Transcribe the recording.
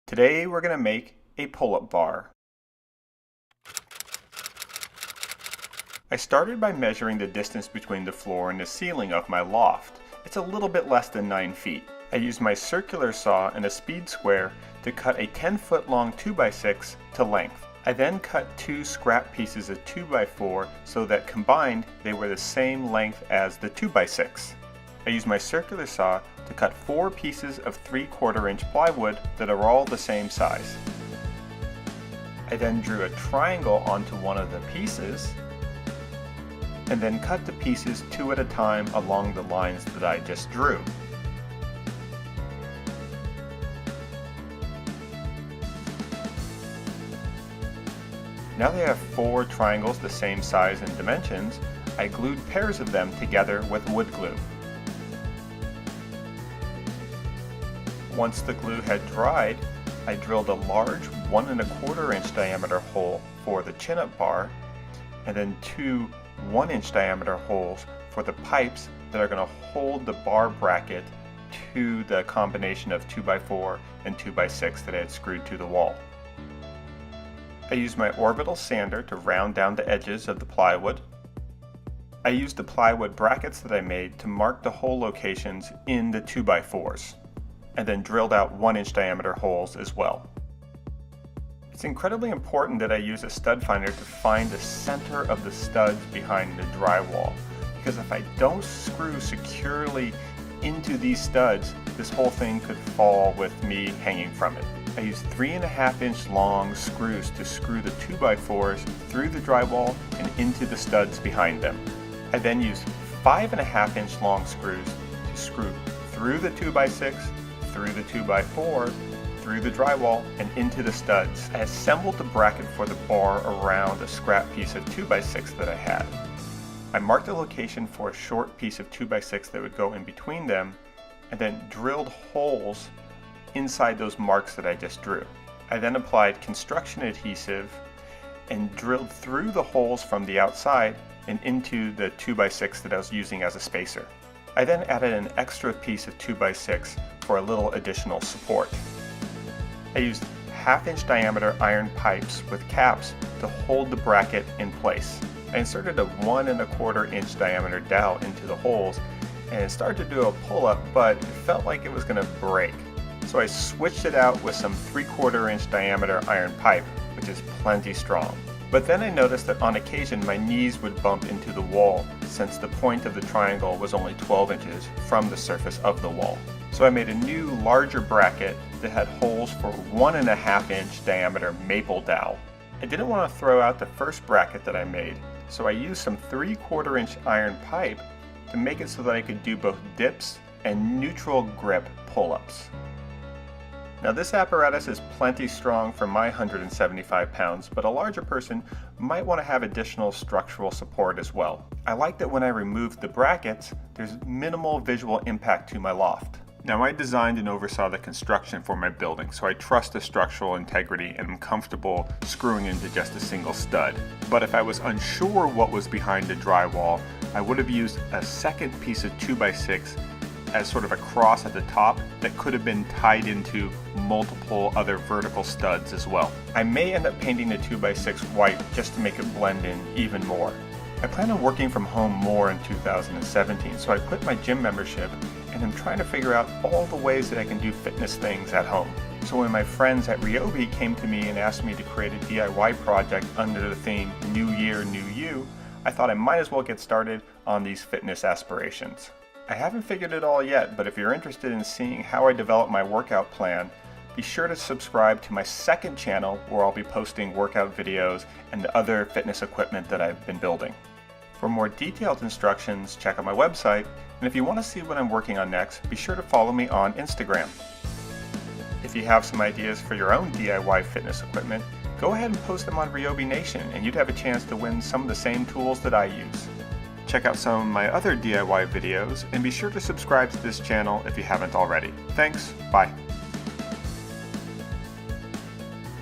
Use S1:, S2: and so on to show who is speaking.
S1: Today we're going to make a pull-up bar. I started by measuring the distance between the floor and the ceiling of my loft. It's a little bit less than 9 feet. I used my circular saw and a speed square to cut a 10-foot long 2x6 to length. I then cut 2 scrap pieces of 2x4 so that combined they were the same length as the 2x6. I used my circular saw to cut 4 pieces of 3/4 inch plywood that are all the same size. I then drew a triangle onto one of the pieces and then cut the pieces 2 at a time along the lines that I just drew. Now that I have 4 triangles the same size and dimensions, I glued pairs of them together with wood glue. Once the glue had dried, I drilled a large 1¼ inch diameter hole for the chin-up bar and then 2 1-inch diameter holes for the pipes that are going to hold the bar bracket to the combination of 2x4 and 2x6 that I had screwed to the wall. I used my orbital sander to round down the edges of the plywood. I used the plywood brackets that I made to mark the hole locations in the 2x4s, and then drilled out 1-inch diameter holes as well. It's incredibly important that I use a stud finder to find the center of the studs behind the drywall, because if I don't screw securely into these studs, this whole thing could fall with me hanging from it. I used 3½ inch long screws to screw the 2x4s through the drywall and into the studs behind them. I then used 5½ inch long screws to screw through the 2x6, through the 2x4, through the drywall, and into the studs. I assembled the bracket for the bar around a scrap piece of 2x6 that I had. I marked the location for a short piece of 2x6 that would go in between them, and then drilled holes inside those marks that I just drew. I then applied construction adhesive and drilled through the holes from the outside and into the 2x6 that I was using as a spacer. I then added an extra piece of 2x6 for a little additional support. I used 1/2 inch diameter iron pipes with caps to hold the bracket in place. I inserted a 1¼ inch diameter dowel into the holes and it started to do a pull-up, but it felt like it was going to break. So I switched it out with some 3/4 inch diameter iron pipe, which is plenty strong. But then I noticed that on occasion my knees would bump into the wall since the point of the triangle was only 12 inches from the surface of the wall. So I made a new larger bracket that had holes for 1½ inch diameter maple dowel. I didn't want to throw out the first bracket that I made, so I used some 3/4 inch iron pipe to make it so that I could do both dips and neutral grip pull-ups. Now this apparatus is plenty strong for my 175 pounds, but a larger person might want to have additional structural support as well. I like that when I removed the brackets, there's minimal visual impact to my loft. Now I designed and oversaw the construction for my building, so I trust the structural integrity and I'm comfortable screwing into just a single stud. But if I was unsure what was behind the drywall, I would have used a second piece of 2x6 as sort of a cross at the top that could have been tied into multiple other vertical studs as well. I may end up painting the 2x6 white just to make it blend in even more. I plan on working from home more in 2017, so I quit my gym membership and I'm trying to figure out all the ways that I can do fitness things at home. So when my friends at Ryobi came to me and asked me to create a DIY project under the theme New Year, New You, I thought I might as well get started on these fitness aspirations. I haven't figured it all yet, but if you're interested in seeing how I develop my workout plan, be sure to subscribe to my second channel where I'll be posting workout videos and the other fitness equipment that I've been building. For more detailed instructions, check out my website, and if you want to see what I'm working on next, be sure to follow me on Instagram. If you have some ideas for your own DIY fitness equipment, go ahead and post them on Ryobi Nation and you'd have a chance to win some of the same tools that I use. Check out some of my other DIY videos and be sure to subscribe to this channel if you haven't already. Thanks, bye.